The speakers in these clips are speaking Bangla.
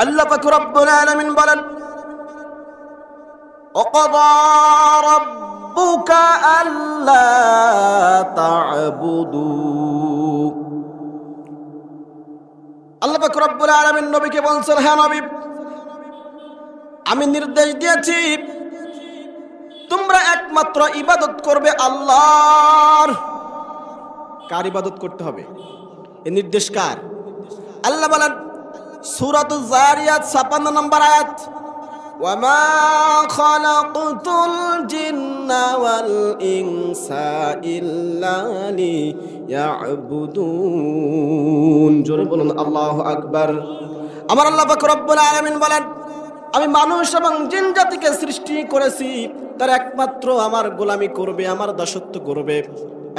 আল্লাহ পাক রব্বুল আলামিন বলেন, وقضى ربك ألا تعبدوا। আল্লাহ পাক রব্বুল আলামিন নবীকে বলছেন, হ্যাঁ নবী, আমি নির্দেশ দিয়েছি তোমরা একমাত্র ইবাদত করবে আল্লাহর। কার ইবাদত করতে হবে? এই নির্দেশ কার? আল্লাহ বলেন সূরাতুজ যারিয়াত ৫৬ নম্বর আয়াত, ওয়ামা খালাকতুল জিন্না ওয়াল ইনসা ইল্লা লিয়াবুদুন। জোরে বলুন আল্লাহু আকবার। আমার আল্লাহ পাক রব্বুল আলামিন বলেন, আমি মানুষ এবং জিন জাতিকে সৃষ্টি করেছি তার একমাত্র আমার গোলামি করবে, আমার দাসত্ব করবে,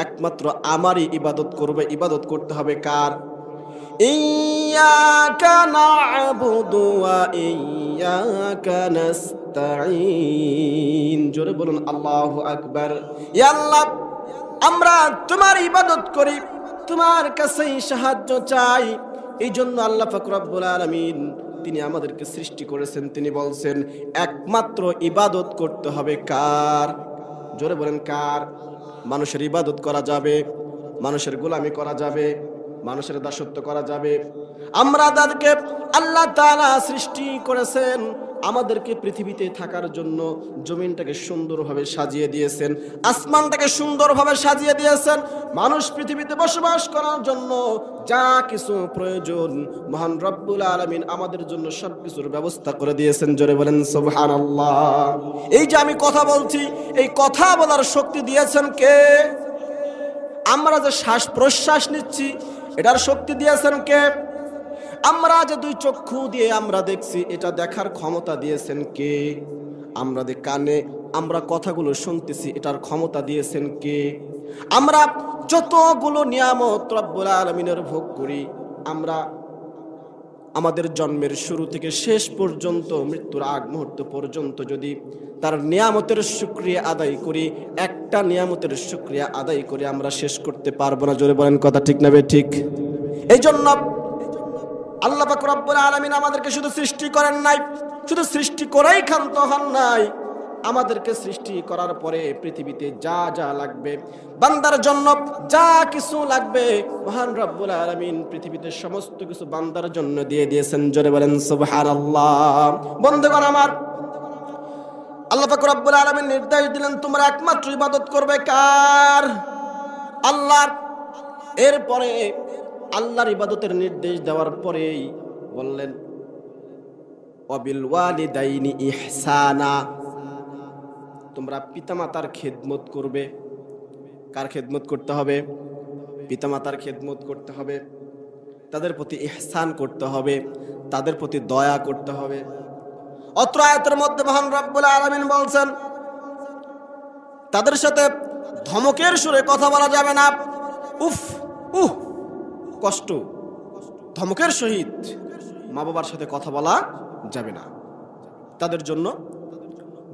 একমাত্র আমারই ইবাদত করবে। ইবাদত করতে হবে কার? ইয়্যাকা না'বুদু ওয়া ইয়্যাকা নাস্তাঈন। জোরে বলুন আল্লাহু আকবার। ইয়া আল্লাহ, আমরা তোমার ইবাদত করি, তোমার কাছেই সাহায্য চাই। এই জন্য আল্লাহ পাক রব্বুল আলামিন তিনি আমাদেরকে সৃষ্টি করেছেন। তিনি বলছেন একমাত্র ইবাদত করতে হবে কার? জোরে বলেন কার? মানুষের ইবাদত করা যাবে, মানুষের গোলামি করা যাবে, মানুষের দাসত্ব করা যাবে। আমরা তাদেরকে আল্লাহ তাআলা সৃষ্টি করেছেন আমাদেরকে পৃথিবীতে থাকার জন্য। জমিনটাকে সুন্দরভাবে সাজিয়ে দিয়েছেন, আসমানটাকে সুন্দরভাবে সাজিয়ে দিয়েছেন। মানুষ পৃথিবীতে বসবাস করার জন্য যা কিছু প্রয়োজন মহান রব্বুল আলামিন আমাদের জন্য সবকিছুর ব্যবস্থা করে দিয়েছেন। জোরে বলেন সুবহানাল্লাহ। এই যে আমি কথা বলছি, এই কথা বলার শক্তি দিয়েছেন কে? আমরা যে শ্বাস প্রশ্বাস নিচ্ছি এটার শক্তি দিয়েছেন কে? আমরা যে দুই চক্ষু দিয়ে আমরা দেখছি এটা দেখার ক্ষমতা দিয়েছেন কে? আমরা যে কানে আমরা কথাগুলো শুনতেছি এটার ক্ষমতা দিয়েছেন কে? আমরা যতগুলো নিয়ামত রব্বুল আলামিনের ভোগ করি, আমরা আমাদের জন্মের শুরু থেকে শেষ পর্যন্ত মৃত্যুর আগ মুহূর্ত পর্যন্ত যদি তার নিয়ামতের শুকরিয়া আদায় করি, একটা নিয়ামতের শুকরিয়া আদায় করে আমরা শেষ করতে পারবো না। জোরে বলেন কথা ঠিক না ঠিক? এই জন্য আল্লাহ পাক রব্বুল আলামিন আমাদেরকে শুধু সৃষ্টি করেন নাই, শুধু সৃষ্টি করেই ক্ষান্ত হন নাই, আমাদেরকে সৃষ্টি করার পরে পৃথিবীতে যা যা লাগবে, বান্দার জন্য যা কিছু লাগবে, মহান রব্বুল আলামিন পৃথিবীতে সমস্ত কিছু বান্দার জন্য দিয়ে দিয়েছেন। জোরে বলেন সুবহানাল্লাহ। বন্ধুগণ আমার, আল্লাহ পাক রব্বুল আলামিন নির্দেশ দিলেন তোমরা একমাত্র ইবাদত করবে কার? আল্লাহর। এরপরে আল্লাহর ইবাদতের নির্দেশ দেওয়ার পরেই বললেন ওয়াবিল ওয়ালিদাইনি ইহসানা, তোমরা পিতামাতার খেদমত করবে। কার খেদমত করতে হবে? পিতামাতার খেদমত করতে হবে, তাদের প্রতি ইহসান করতে হবে, তাদের প্রতি দয়া করতে হবে। অত্র আয়াতের মধ্যে মহান রব্বুল আলামিন বলছেন তাদের সাথে ধমকের সুরে কথা বলা যাবে না। উফ উহ কষ্ট, ধমকের সহিত মা বাবার সাথে কথা বলা যাবে না। তাদের জন্য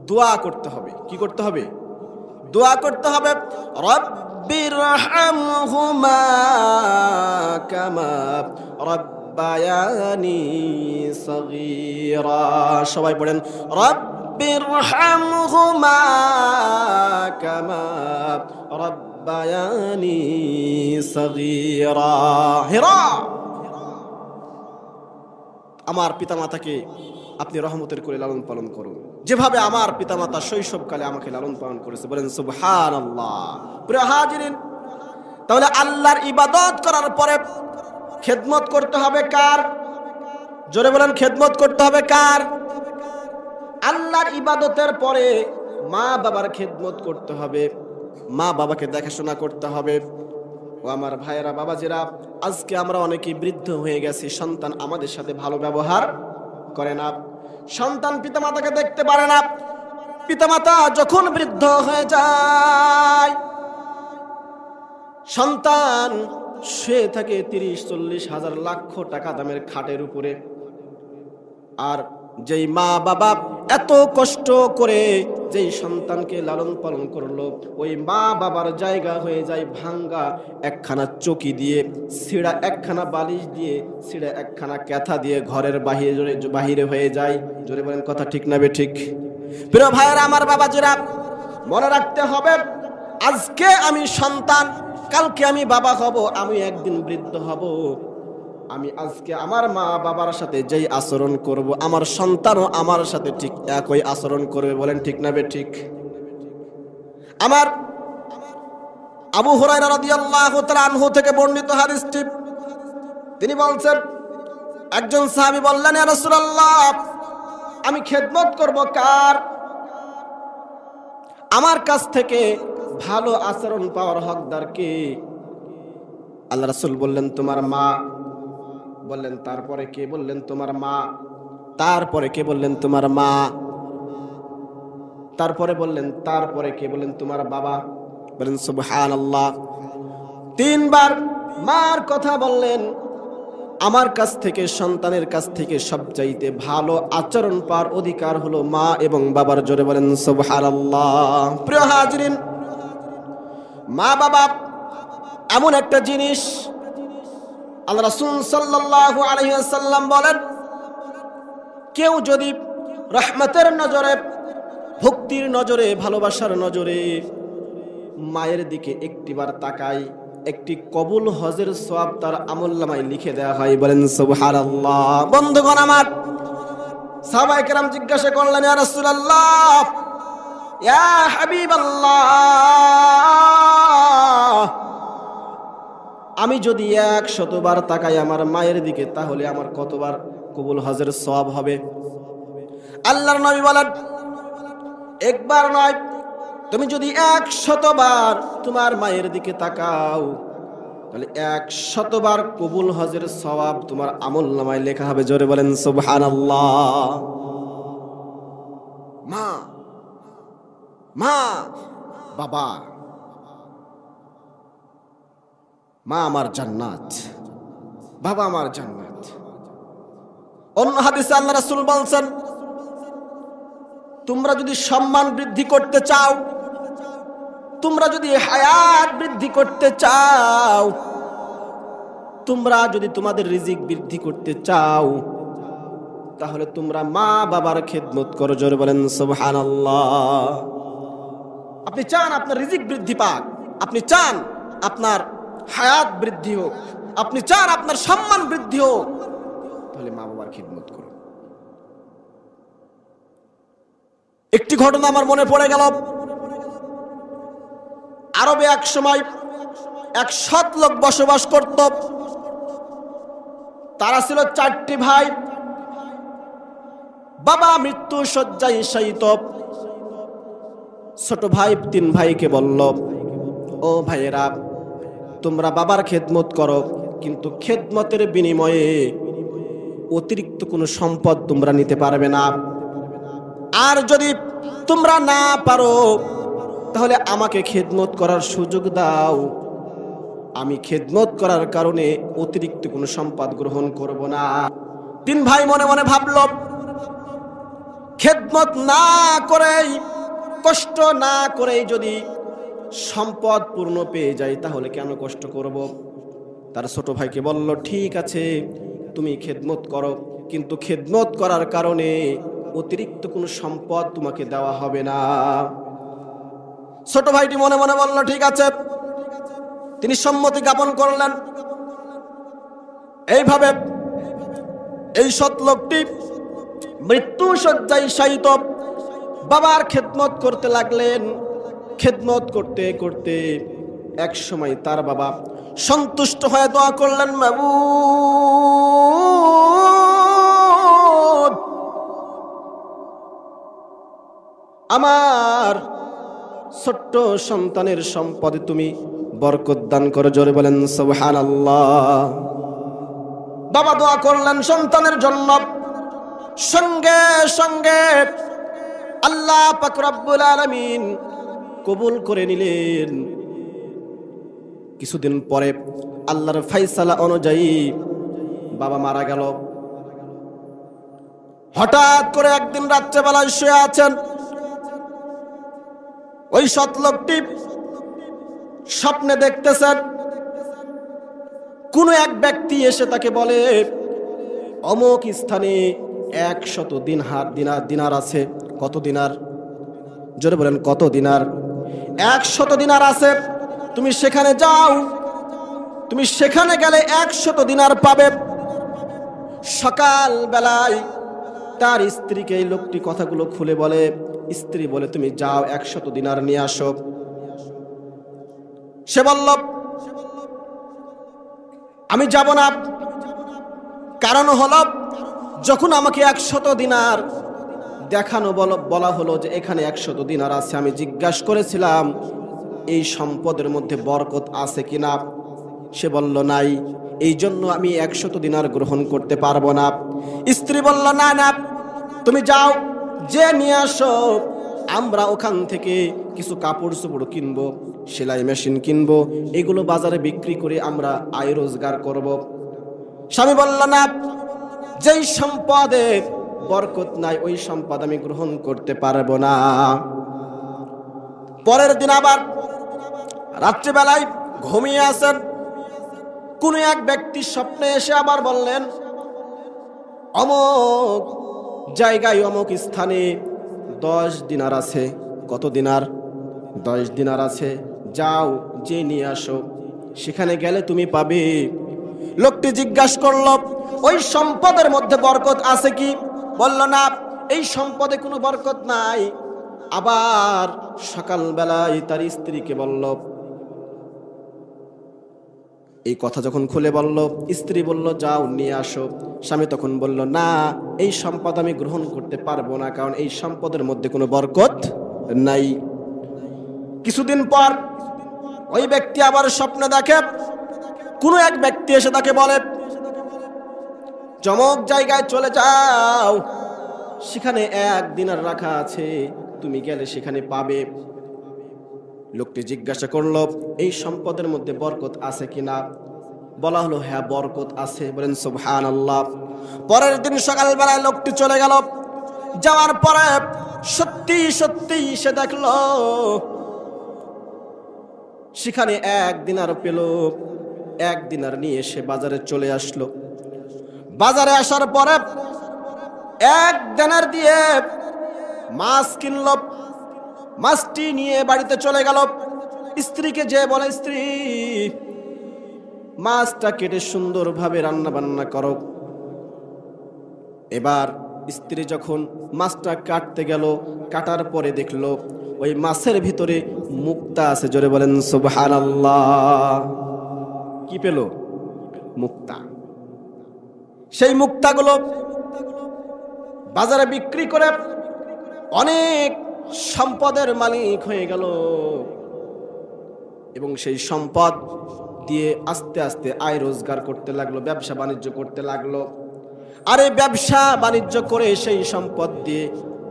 দোয়া করতে হবে। কি করতে হবে? দোয়া করতে হবে। রব্বিরহামহুমা কামা রব্বায়ানি সগীরা। সবাই পড়েন রব্বিরহামহুমা কামা রব্বায়ানি সগীরা। হেরা, আমার পিতামাতাকে আপনি রহমতের করে লালন পালন করুন, যেভাবে আমার পিতামাতা শৈশবকালে আমাকে লালন পালন করেছে। বলেন সুবহানাল্লাহ। প্রিয় হাজিরিন, তাহলে আল্লাহর ইবাদত করার পরে খেদমত করতে হবে কার? জোরে বলেন খেদমত করতে হবে কার? আল্লাহর ইবাদতের পরে মা বাবার খেদমত করতে হবে, মা বাবাকে দেখাশোনা করতে হবে। ও আমার ভাইয়েরা, বাবাজিরা, আজকে আমরা অনেকেই বৃদ্ধ হয়ে গেছি, সন্তান আমাদের সাথে ভালো ব্যবহার করে না, সন্তান পিতামাতাকে দেখতে পারে না। পিতামাতা যখন বৃদ্ধ হয়ে যায়, সন্তান শুয়ে থাকে ৩০-৪০ হাজার লাখ টাকা দামের খাটের উপরে। আর যেই মা বাবা এত কষ্ট করে যেই সন্তানকে লালন পালন করলো ওই মা বাবার জায়গা হয়ে যায় ভাঙ্গা একখানা চকি দিয়ে, ছিঁড়া একখানা বালিশ দিয়ে, ছিঁড়া একখানা ক্যাথা দিয়ে ঘরের বাহিরে হয়ে যায়। জোরে বলেন কথা ঠিক না বেঠিক? প্রিয় ভাইয়েরা, আমার বাবাজিরা, মনে রাখতে হবে আজকে আমি সন্তান, কালকে আমি বাবা হব, আমি একদিন বৃদ্ধ হব। আমি আজকে আমার মা বাবার সাথে যেই আচরণ করব, আমার সন্তানও আমার সাথে ঠিক একই আচরণ করবে। বলেন ঠিক না বেঠিক? আমার আবু হুরায়রা রাদিয়াল্লাহু তাআলা আনহু থেকে বর্ণিত হাদিসটি, তিনি বলছেন, একজন সাহাবী বললেন, ইয়া রাসূলুল্লাহ, আমি খেদমত করব কার? আমার কাছ থেকে ভালো আচরণ পাওয়ার হকদার কে? আল্লাহ রাসূল বললেন, তোমার মা। বললেন, তারপরে কে? বললেন, তোমার মা। তারপরে কে? বললেন, তোমার মা। তারপরে বললেন, তারপরে কে? বললেন, তোমার বাবা। বলেন সুবহানাল্লাহ। তিনবার মার কথা বললেন। আমার কাছ থেকে, সন্তানের কাছ থেকে সবচাইতে ভালো আচরণ পাওয়ার অধিকার হলো মা এবং বাবার। জোরে বলেন সুবহানাল্লাহ। প্রিয় হাজিরিন, মা বাবা এমন একটা জিনিস, আল্লাহ রাসূল সাল্লাল্লাহু আলাইহি ওয়াসাল্লাম বলেন, কেউ যদি রহমতের নজরে, ভক্তির নজরে, ভালোবাসার নজরে মায়ের দিকে একটিবার তাকায়, একটি কবুল হজের সওয়াব তার আমলনামায় লিখে দেওয়া হয়। বলেন সুবহানাল্লাহ। বন্ধুগণ আমার, সাহাবায়ে কেরাম জিজ্ঞাসা করলেন, ইয়া রাসূলুল্লাহ, ইয়া হাবিবাল্লাহ, আমি যদি 100 বার তাকাই আমার মায়ের দিকে, তাহলে আমার কতবার কবুল হজের সওয়াব হবে? আল্লাহর নবী বলেন, একবার নয়, তুমি যদি 100 বার তোমার মায়ের দিকে তাকাও, তাহলে 100 বার কবুল হজের সওয়াব তোমার আমলনামায় লেখা হবে। জোরে বলেন সুবহানাল্লাহ। মা, মা, বাবা, মা আমার জান্নাত, বাবা আমার জান্নাত। অন্য হাদিসে আল্লাহ রাসূল বলছেন, তোমরা যদি সম্মান বৃদ্ধি করতে চাও, তোমরা যদি হায়াত বৃদ্ধি করতে চাও, তোমরা যদি তোমাদের রিজিক বৃদ্ধি করতে চাও, তাহলে তোমরা মা বাবার খেদমত করো। জোরে বলেন সুবহানাল্লাহ। আপনি চান আপনার রিজিক বৃদ্ধি পাক, আপনি চান আপনার হায়াত বৃদ্ধি হোক, আপনি চান আপনার সম্মান বৃদ্ধি হোক, তাহলে মা বাবার খেদমত করুন। একটি ঘটনা আমার মনে পড়ে গেল। আরবে এক সময় এক সৎ লোক বসবাস করত। তারা ছিল 4টি ভাই। বাবা মৃত্যু শয্যায় শায়িত। ছোট ভাই 3 ভাইকে বলল, ও ভাইয়েরা, তোমরা বাবার খেদমত করো, কিন্তু খেদমতের বিনিময়ে অতিরিক্ত কোনো সম্পদ তোমরা নিতে পারবে না। আর যদি তোমরা না পারো, তাহলে আমাকে খেদমত করার সুযোগ দাও। আমি খেদমত করার কারণে অতিরিক্ত কোনো সম্পদ গ্রহণ করব না। 3 ভাই মনে মনে ভাবল, খেদমত না করেই, কষ্ট না করেই যদি সম্পদ পূর্ণ পেয়ে যাই, তাহলে কেন কষ্ট করব? তার ছোট ভাইকে বলল, ঠিক আছে, তুমি খেদমত করো, কিন্তু খেদমত করার কারণে অতিরিক্ত কোনো সম্পদ তোমাকে দেওয়া হবে না। ছোট ভাইটি মনে মনে বলল, ঠিক আছে। তিনি সম্মতি জ্ঞাপন করলেন। এইভাবে এই সৎ লোকটি মৃত্যু শয্যায় শায়িত বাবার খেদমত করতে লাগলেন। খেদমত করতে করতে এক সময় তার বাবা সন্তুষ্ট হয়ে দোয়া করলেন, মাবুদ, আমার ছোট্ট সন্তানের সম্পদে তুমি বরকত দান করো। জোরে বলেন সুবহানাল্লাহ। বাবা দোয়া করলেন সন্তানের জন্য। সঙ্গে সঙ্গে আল্লাহ পাক রব্বুল আলামিন কবুল করে নিলেন। কিছুদিন পরে আল্লাহর ফায়সালা অনুযায়ী বাবা মারা গেল। হঠাৎ করে একদিন রাত্রেবেলায় শুয়ে আছেন, ওই সৎ লোকটি স্বপ্নে দেখতেছেন কোন এক ব্যক্তি এসে তাকে বলে, অমুক স্থানে 100 দিনার আছে। কত দিনার? জোরে বলেন, কত দিনার? 100 দিনার আছে, তুমি সেখানে যাও, তুমি সেখানে গেলে 100 দিনার পাবে। সকাল বেলায় তার স্ত্রীকে এই লোকটি কথাগুলো খুলে বলে। স্ত্রী বলে, তুমি যাও 100 দিনার নিয়ে আসো। সে বলল, আমি যাব না। কারণ হলো, যখন আমাকে 100 দিনার দেখানো বলা হলো যে এখানে 100 দিনার আছে, আমি জিজ্ঞাসা করেছিলাম এই সম্পদের মধ্যে বরকত আছে কিনা। সে বলল নাই, এই জন্য আমি 100 দিনার গ্রহণ করতে পারবো না। স্ত্রী বলল, না না, তুমি যাও, যে নিয়ে আসো, আমরা ওখান থেকে কিছু কাপড় চোপড় কিনবো, সেলাই মেশিন কিনবো, এগুলো বাজারে বিক্রি করে আমরা আয় রোজগার করব। স্বামী বলল, না, যেই সম্পদে বরকত নাই ওই সম্পদ আমি গ্রহণ করতে পারবো না। পরের দিন আবার রাত্রিবেলায় ঘুমিয়ে আছেন, কোন এক ব্যক্তি স্বপ্নে এসে আবার বললেন, অমুক জায়গায় অমুক স্থানে 10 দিনার আছে। কত দিনার? 10 দিনার আছে, যাও, যে নিয়ে আসো, সেখানে গেলে তুমি পাবে। লোকটি জিজ্ঞাসা করল, ওই সম্পদের মধ্যে বরকত আছে কি? বলল, না, এই সম্পদে কোনো বরকত নাই। আবার সকালবেলায় তার স্ত্রীকে বলল, এই কথা যখন খুলে বলল, স্ত্রী বলল, যাও নিয়ে আসো। স্বামী তখন বলল, না, এই সম্পদ আমি গ্রহণ করতে পারবো না, কারণ এই সম্পদের মধ্যে কোনো বরকত নাই। কিছুদিন পর ওই ব্যক্তি আবার স্বপ্নে দেখে কোনো এক ব্যক্তি এসে তাকে বলে, চমক জায়গায় চলে যাও, সেখানে 1 দিনার রাখা আছে, তুমি গেলে সেখানে পাবে। লোকটি জিজ্ঞাসা করলো, এই সম্পদের মধ্যে বরকত আছে কিনা? বলা হলো, হ্যাঁ, বরকত আছে। বলেন সুবহানাল্লাহ। পরের দিন সকালবেলায় লোকটি চলে গেল। যাওয়ার পরে সত্যি সত্যি সে দেখলো সেখানে 1 দিনার পেল। 1 দিনার নিয়ে সে বাজারে চলে আসলো। বাজারে আসার পরে 1 দিনার দিয়ে মাছ কিনল। মাছটি নিয়ে বাড়িতে চলে গেল। স্ত্রীকে যে বলে, স্ত্রী, মাছটা কেটে সুন্দরভাবে রান্না বান্না করো। এবার স্ত্রী যখন মাছটা কাটতে গেল, কাটার পরে দেখলো ওই মাছের ভিতরে মুক্তা আছে। জোরে বলেন সুবহানাল্লাহ। কি পেল? মুক্তা। সেই মুক্তাগুলো বাজারে বিক্রি করে অনেক সম্পদের মালিক হয়ে গেল এবং সেই সম্পদ দিয়ে আস্তে আস্তে আয় রোজগার করতে লাগলো, ব্যবসা বাণিজ্য করতে লাগলো। আর এই ব্যবসা বাণিজ্য করে সেই সম্পদ দিয়ে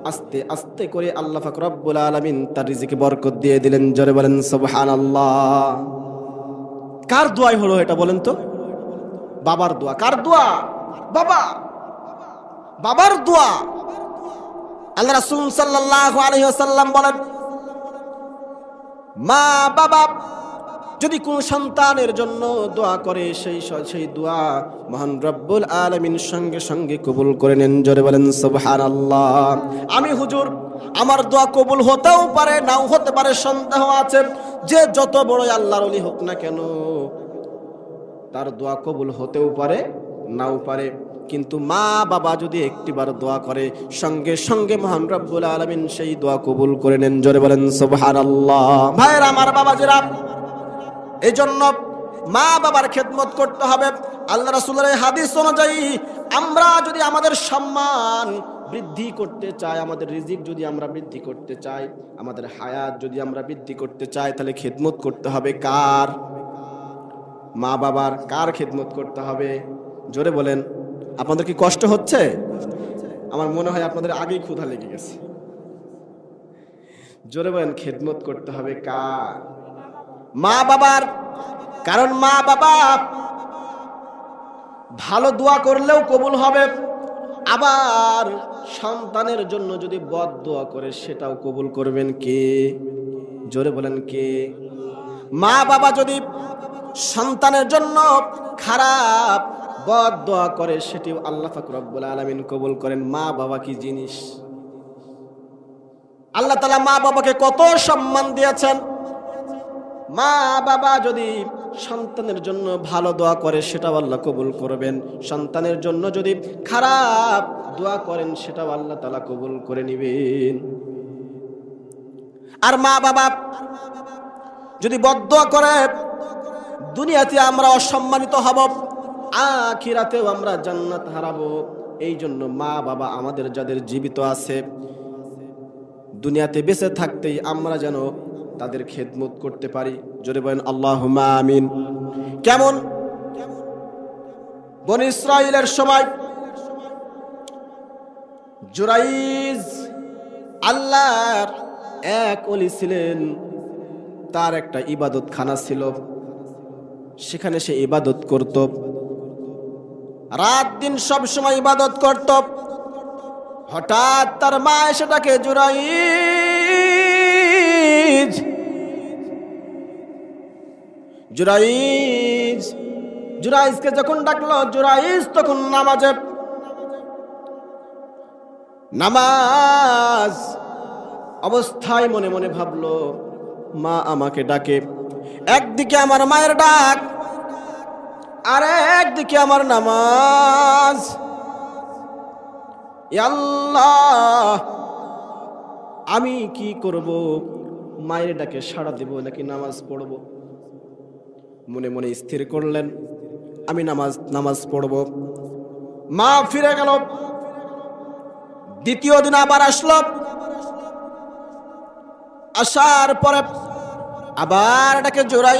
আস্তে আস্তে করে আল্লাহ পাক রব্বুল আলামিন তার রিজিকে বরকত দিয়ে দিলেন। জোরে বলেন সুবহানাল্লাহ। কার দোয়াই হলো এটা বলেন তো? বাবার দোয়া। কার দোয়া? বাবার দোয়া। আল্লাহ রাসূল সাল্লাল্লাহু আলাইহি ওয়াসাল্লাম বলেন, মা বাবা যদি কোন সন্তানের জন্য দোয়া করে, সেই দোয়া মহান রব্বুল আলামিন সঙ্গে সঙ্গে কবুল করে নেন। জোরে বলেন সুবহানাল্লাহ। আমি হুজুর, আমার দোয়া কবুল হতেও পারে, নাও হতে পারে, সন্দেহ আছে। যে যত বড় আল্লাহর ওলি হোক না কেন, তার দোয়া কবুল হতেও পারে, নাও পারে। কিন্তু মা বাবা যদি একটিবার দোয়া করে, সঙ্গে সঙ্গে মহান রব্বুল আলামিন সেই দোয়া কবুল করে নেন। জোরে বলেন সুবহানাল্লাহ। ভাইরা আমার, বাবাজিরা, এই জন্য মা বাবার খেদমত করতে হবে। আল্লাহ রাসূলের হাদিস অনুযায়ী আমরা যদি আমাদের সম্মান বৃদ্ধি করতে চাই, আমাদের রিজিক যদি আমরা বৃদ্ধি করতে চাই, আমাদের হায়াত যদি আমরা বৃদ্ধি করতে চাই, তাহলে খেদমত করতে হবে কার? মা বাবার। কার খেদমত করতে হবে? জোরে বলেন। আপনাদের কি কষ্ট হচ্ছে? আমার মনে হয় আপনাদের আগেই ক্ষুধা লেগে গেছে। জোরে বলেন, খেদমত করতে হবে কার? মা বাবার। কারণ মা বাবা ভালো দোয়া করলেও কবুল হবে, আবার সন্তানের জন্য যদি বদ দোয়া করে সেটাও কবুল করবেন কে? জোরে বলেন কে? মা বাবা যদি সন্তানের জন্য খারাপ বদ দোয়া করে সেটিও আল্লাহ পাক রব্বুল আলামিন কবুল করেন। মা বাবা কি জিনিস! আল্লাহ তাআলা মা বাবাকে কত সম্মান দিয়েছেন। মা বাবা যদি সন্তানের জন্য ভালো দোয়া করে সেটাও আল্লাহ কবুল করবেন, সন্তানের জন্য যদি খারাপ দোয়া করেন সেটাও আল্লাহ তাআলা কবুল করে নেবেন। আর মা বাবা যদি বদদোয়া করে দুনিয়াতে আমরা অসম্মানিত হব, আখিরাতেও আমরা জান্নাত হারাবো। এই জন্য মা বাবা আমাদের যাদের জীবিত আছে দুনিয়াতে বেঁচে থাকতেই আমরা যেন তাদের খেদমত করতে পারি। জোরে বলেন আল্লাহুম্মা আমিন। কেমন? বনী ইসরাঈলের সময় জুরাইজ আল্লাহর এক ওলি ছিলেন, তার একটা ইবাদতখানা ছিল, সেখানে সে ইবাদত করত, রাত দিন সব সময় ইবাদত করত। হঠাৎ তার মা এসে ডাকে, জুরাইজ, জুরাইজ। জুরাইজকে যখন ডাকলো, জুরাইজ তখন নামাজ অবস্থায় মনে মনে ভাবলো, মা আমাকে ডাকে, একদিকে আমার মায়ের ডাক আর একদিকে আমার নামাজ। আল্লাহ, আমি কি করব? মায়ের ডাকে সাড়া দেব নাকি নামাজ পড়ব? মনে মনে স্থির করলেন, আমি নামাজ পড়ব। মা ফিরে গেল। দ্বিতীয় দিন আবার আসলো। আসার পরে আবার ডাকে, জুরাইজ,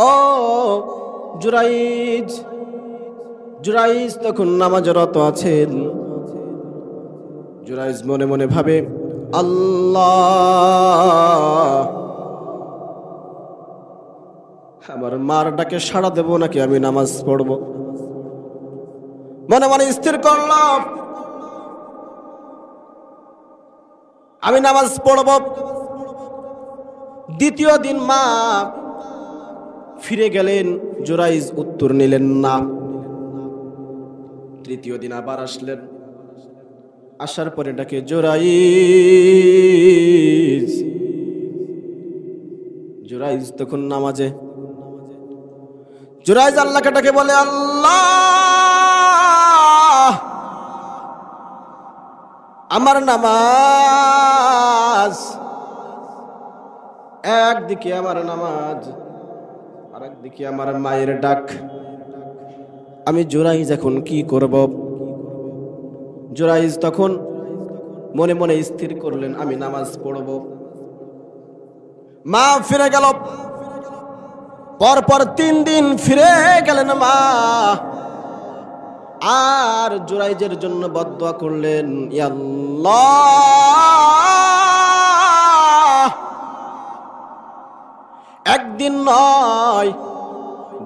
ও জুরাইজ। জুরাইজ তখন নামাজরত আছেন। জুরাইজ মনে মনে ভাবে, আল্লাহ, আমার মার ডাকে সাড়া দেব নাকি আমি নামাজ পড়ব? মনে মনে স্থির করলাম, আমি নামাজ পড়ব। দ্বিতীয় দিন মা ফিরে গেলেন, জুরাইজ উত্তর নিলেন না। তৃতীয় দিন আবার আসলেন। আসার পরে ডাকে, জুরাইজ। জুরাইজ তখন নামাজে। জুরাইজ আল্লাহকে ডাকে বলে, আল্লাহ, আমার নামাজ, একদিকে আমার নামাজ আর একদিকে আমার মায়ের ডাক, আমি জুরাইজ এখন কি করব? জুরাইজ তখন মনে মনে স্থির করলেন, আমি নামাজ পড়ব। মা ফিরে গেল। পরপর 3 দিন ফিরে গেলেন মা, আর জুরাইজের জন্য বদদোয়া করলেন, ইয়া আল্লাহ, একদিন নয়,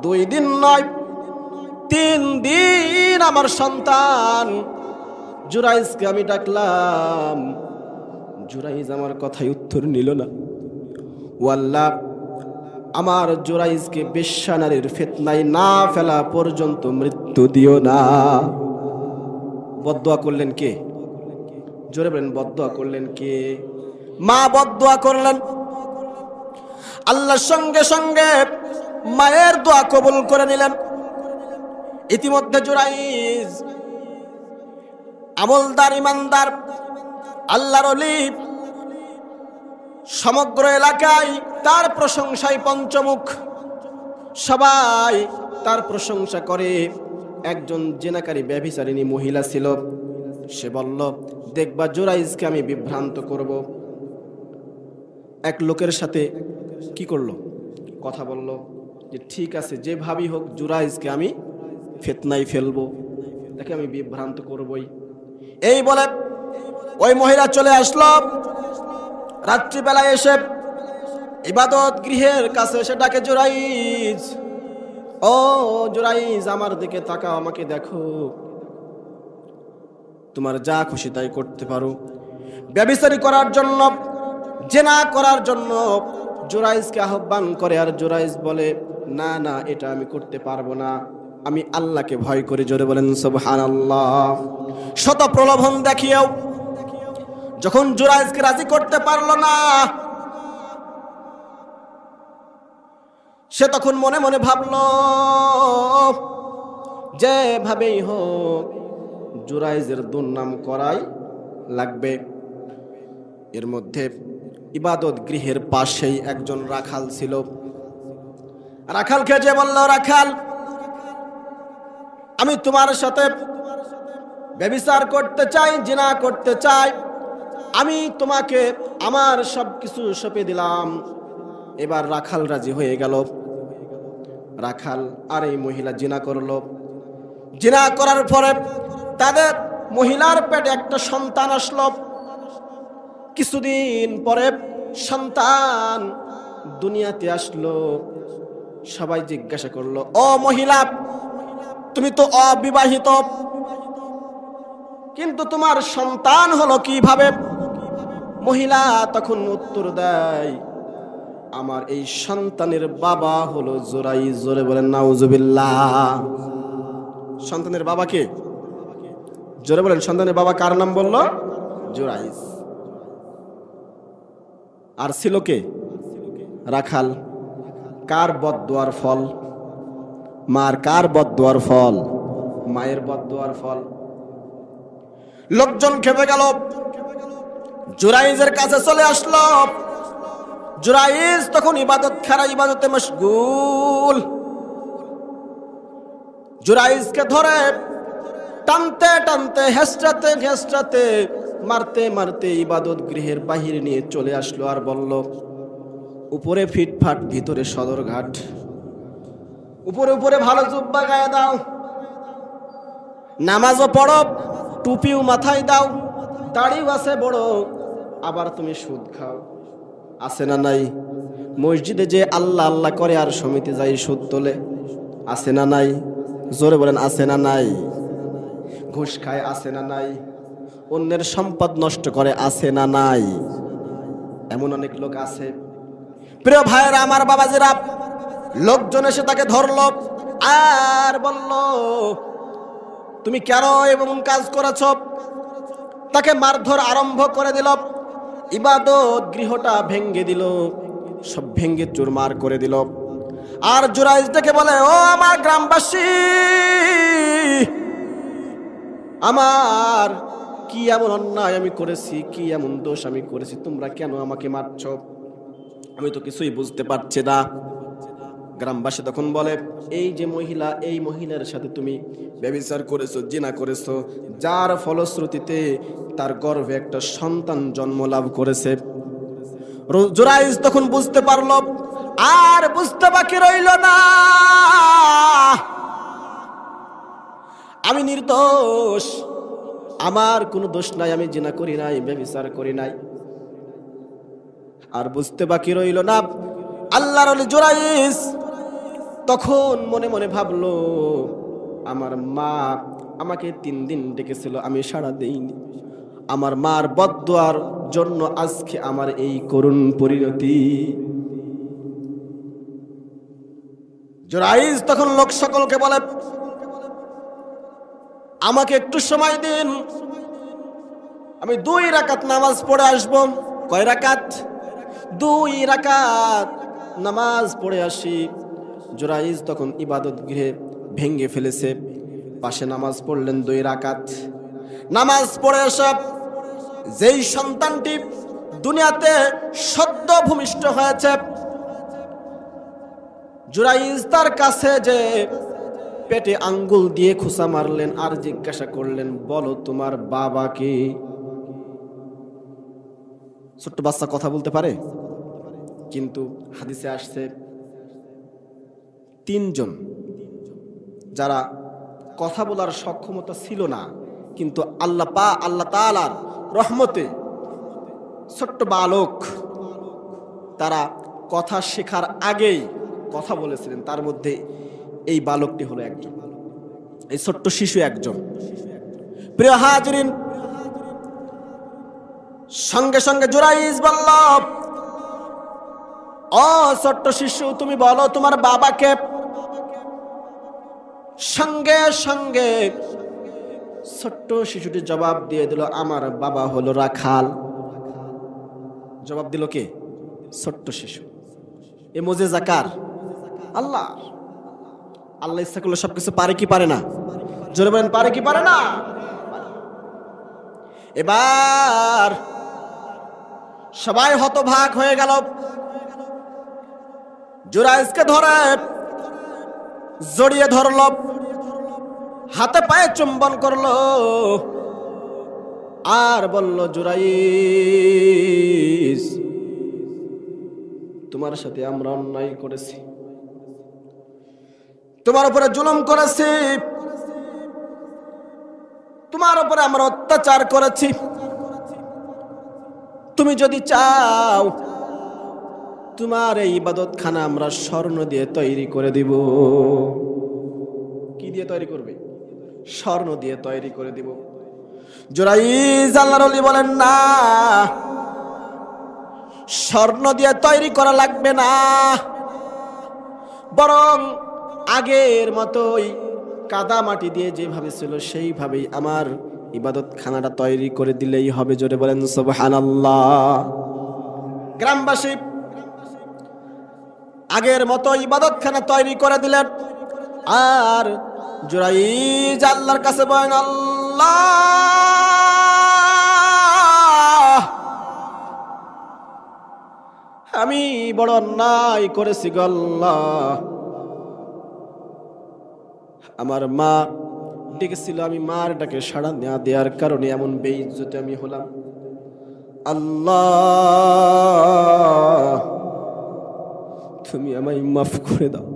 2 দিন নয়, 3 দিন আমার সন্তান জুরাইজকে আমি ডাকলাম, জুরাইজ আমার কথায় উত্তর নিল না। ও আল্লাহ, আমার জুরাইজকে বেশ্যা নারীর ফিতনায় না ফেলা পর্যন্ত মৃত্যু দিও না। বদদোয়া করলেন কে? জোরে বলেন, বদদোয়া করলেন কে? মা বদদোয়া করলেন। আল্লাহর সঙ্গে সঙ্গে মায়ের দোয়া কবুল করে নিলেন। ইতিমধ্যে জুরাইজ আমলদার, ইমানদার, আল্লাহর ওলি, সমগ্র এলাকায় তার প্রশংসায় পঞ্চমুখ। সবাই তার প্রশংসা করে। একজন জেনাকারী ব্যভিচারিণী মহিলা ছিল। সে বলল, দেখবা জুরাইজকে আমি বিভ্রান্ত করব। এক লোকের সাথে কি করলো? কথা বলল যে ঠিক আছে, যেভাবেই হোক জুরাইজকে আমি ফিতনায় ফেলবো, তাকে আমি বিভ্রান্ত করবই। এই বলে ওই মহিলা চলে আসলো। রাত্রিবেলায় এসে ইবাদত গৃহের কাছে এসে ডাকে, জুরাইজ, ও জুরাইজ, আমার দিকে তাকাও, আমাকে দেখো। তোমার যা খুশি তাই করতে পারো। ব্যভিচারী করার জন্য, জেনা করার জন্য জুরাইজকে আহ্বান করে, আর জুরাইজ বলে না না, এটা আমি করতে পারবো না, আমি আল্লাহকে ভয় করি। জোরে বলেন সুবহানাল্লাহ। শত প্রলোভন দেখিয়েও যখন জুরাইজকে রাজি করতে পারলো না, সে তখন মনে মনে ভাবলো যেভাবেই হোক জুরাইজের দুর্নাম করাই লাগবে। এর মধ্যে ইবাদত গৃহের পাশেই একজন রাখাল ছিল। রাখালকে যে বলল, রাখাল, আমি তোমার সাথে ব্যভিচার করতে চাই, জিনা করতে চাই, আমি তোমাকে আমার সবকিছু সঁপে দিলাম। এবার রাখাল রাজি হয়ে গেল। রাখাল আর এই মহিলা জিনা করলো। জিনা করার পরে তাদের মহিলার পেটে একটা সন্তান আসলো। কিছুদিন পরে সন্তান দুনিয়াতে আসলো। সবাই জিজ্ঞাসা করলো, ও মহিলা, তুমি তো অবিবাহিত, কিন্তু তোমার সন্তান হলো কিভাবে? মহিলা তখন উত্তর দেয়, আমার এই সন্তানের বাবা হলো জুরাইজ। জোরে বলেন নাউজুবিল্লাহ। সন্তানের বাবা কে? জোরে বলেন, সন্তানের বাবা কার নাম বললো? জুরাইজ। আর ছিল কে? রাখাল। কার বদদুয়ার ফল? মার। কার বদদুয়ার ফল? মায়ের বদদুয়ার ফল। লোকজন খেপে গেল, জুরাইজের কাছে চলে আসলো। জুরাইজ তখন ইবাদত খারা, ইবাদতে মশগুল। জুরাইজকে ধরে টানতে টানতে, হেসটাতে হেসটাতে, মারতে মারতে ইবাদত গৃহের বাহিরে নিয়ে চলে আসলো। আর বলল, উপরে ফিটফাট, ভিতরে সদরঘাট, উপরে উপরে ভালো জুব্বা গায়ে দাও, নামাজও পড়ো, টুপিও মাথায় দাও, দাড়িও আছে বড়, আবার তুমি সুদ খাও। আছে না নাই? মসজিদে যে আল্লাহ আল্লাহ করে আর সমিতি যাই সুদ তোলে, আছে না নাই? জোরে বলেন, আছে না নাই? ঘুষ খায়, আছে না নাই? অন্যের সম্পদ নষ্ট করে, আছে না নাই? এমন অনেক লোক আছে। প্রিয় ভাইয়েরা, আমার বাবাজিরা, লোকজন এসে তাকে ধরল আর বলল, তুমি কেন এমন কাজ করেছ? তাকে মারধর আরম্ভ করে দিল। ইবাদত গৃহটা ভেঙ্গে দিল, সব ভেঙ্গে চুরমার করে দিল। আর জুরাইজ ডেকে বলে, ও আমার গ্রামবাসী, আমার কি এমন অন্যায় আমি করেছি, কি এমন দোষ আমি করেছি, তোমরা কেন আমাকে মারছ? আমি তো কিছুই বুঝতে পারছি না। গ্রামবাসী তখন বলে, এই যে মহিলা, এই মহিলার সাথে তুমি ব্যভিচার করেছো, জিনা করেছো, যার ফলশ্রুতিতে তার গর্ভে একটা সন্তান জন্ম লাভ করেছে। জুরাইজ তখন বুঝতে পারল, আর বুঝতে বাকি রইল না, আমি নির্দোষ, আমার কোনো দোষ নাই, আমি জিনা করি নাই, ব্যভিচার করি নাই। আর বুঝতে বাকি রইল না। আল্লাহর ওলি জুরাইজ তখন মনে মনে ভাবলো, আমার মা আমাকে 3 দিন ডেকেছিল, আমি সাড়া দেইনি, আমার মার বদদুয়ার জন্য আজকে আমার এই করুণ পরিণতি। জুরাইজ তখন লোক সকলকে বলে, আমাকে একটু সময় দিন, আমি 2 রাকাত নামাজ পড়ে আসব। কয় রাকাত? 2 রাকাত নামাজ পড়ে আসি। জুরাইজ তখন ইবাদত গৃহে ভেঙ্গে ফেলেছে, পাশে নামাজ পড়লেন 2 রাকাত। নামাজ পড়ে আসা যেই সন্তানটি দুনিয়াতে সদ্য ভূমিষ্ঠ হয়েছে, জুরাইজ তার কাছে যে পেটে আঙ্গুল দিয়ে খোঁচা মারলেন আর জিজ্ঞাসা করলেন, বলো তোমার বাবা কে? ছোট্ট বাচ্চা কথা বলতে পারে, কিন্তু হাদিসে আসছে 3 জন যারা কথা বলার সক্ষমতা ছিল না, কিন্তু আল্লাহ তাআলার রহমতে ছোট্ট বালক, তারা কথা শেখার আগেই কথা বলেছিলেন। তার মধ্যে এই বালকটি হলো একজন, এই ছোট্ট শিশু একজন। প্রিয় হাজিরিন, সঙ্গে সঙ্গে জুরাইজ বলল, ও ছোট্ট শিশু, তুমি বলো তোমার বাবাকে। সঙ্গে সঙ্গে ছোট্ট শিশুটি জবাব দিয়ে দিল, আমার বাবা হলো রাখাল। জবাব দিল কে? ছোট্ট শিশু। এ মুজিজা কার? আল্লাহ। আল্লাহ ইচ্ছা করলে সবকিছু পারে কি পারে না? জোরে বলেন, পারে কি পারে না? এবার সবাই হতভাগ হয়ে গেল। জুরাইজকে ধরে জড়িয়ে ধরল, হাতে পায়ে চুম্বন করলো, আর বলল, জুরাইজ, তোমার সাথে আমরা অন্যায় করেছি, তোমার উপরে জুলুম করেছি, তোমার উপরে আমরা অত্যাচার করেছি। তুমি যদি চাও তোমার এই ইবাদতখানা আমরা স্বর্ণ দিয়ে তৈরি করে দিব। কি দিয়ে তৈরি করবে? স্বর্ণ দিয়ে তৈরি করে দিব। জুরাইজ আল্লাহর ওলি বলেন, না, স্বর্ণ দিয়ে তৈরি করা লাগবে না, বরং আগের মতোই কাদা মাটি দিয়ে যেভাবে ছিল সেইভাবেই আমার ইবাদতখানাটা তৈরি করে দিলেই হবে। জোরে বলেন সুবহানাল্লাহ। গ্রামবাসী আগের মতো ইবাদতখানা তৈরি করে দিলেন, আর জুরাইজ আল্লাহর কাছে বলেন, আল্লাহ, আমি বড় অন্যায় করেছি গো আল্লাহ। আমার মা ডেকেছিল, আমি মার ডাকে সাড়া না দেওয়ার কারণে এমন বেইজ্জতে আমি হলাম। আল্লাহ, তুমি আমায় মাফ করে দাও।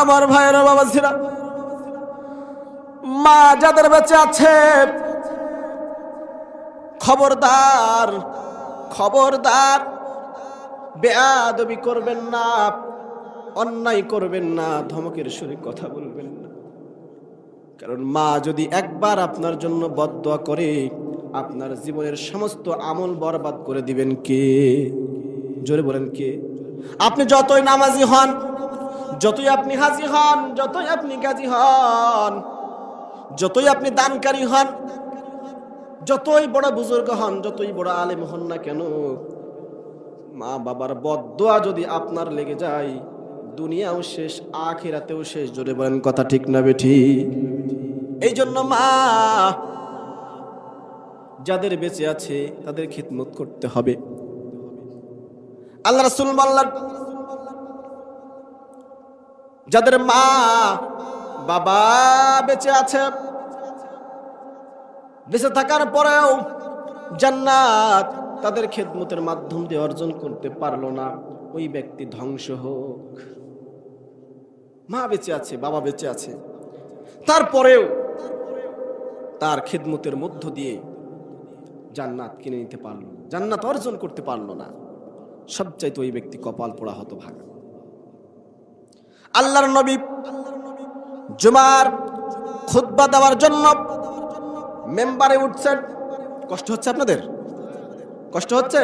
আমার ভাইয়েরা, বাবা ছিল, মা যাদের বেঁচে আছে, খবরদার, খবরদার, বেয়াদবি করবেন না, অন্যায় করবেন না, ধমকের সুরে কথা বলবেন না। কারণ মা যদি একবার আপনার জন্য বদদোয়া করে, আপনার জীবনের সমস্ত আমল বরবাদ করে দিবেন কে? জোরে বলেন কে? আপনি যতই নামাজি হন, যতই আপনি হাজি হন, যতই আপনি গাজী হন, যতই আপনি দানকারী হন, যতই বড় বুজুর্গ হন, যতই বড় আলেম হন না কেন, মা বাবার বদদোয়া যদি আপনার লেগে যায়, দুনিয়াও শেষ, আখিরাতেও শেষ। জোরে বলেন কথা ঠিক না বেঠিক? এই জন্য মা যাদের বেঁচে আছে তাদের খিদমত করতে হবে। আল্লাহ রাসূল বললেন, যাদের মা বাবা বেঁচে আছে, বেঁচে থাকার পরেও জান্নাত তাদের খিদমতের মাধ্যম দিয়ে অর্জন করতে পারলো না, ওই ব্যক্তি ধ্বংস হোক। মা বেঁচে আছে, বাবা বেঁচে আছে, তারপরেও তার খিদমতের মধ্য দিয়ে জান্নাত কিনে নিতে পারলো না, জান্নাত অর্জন করতে পারলো না, সবচাইতে ওই ব্যক্তি কপাল পোড়া হতভাগা। আল্লাহর নবী জুমার খুতবা দেওয়ার জন্য মেম্বারে উঠছেন। কষ্ট হচ্ছে আপনাদের? কষ্ট হচ্ছে?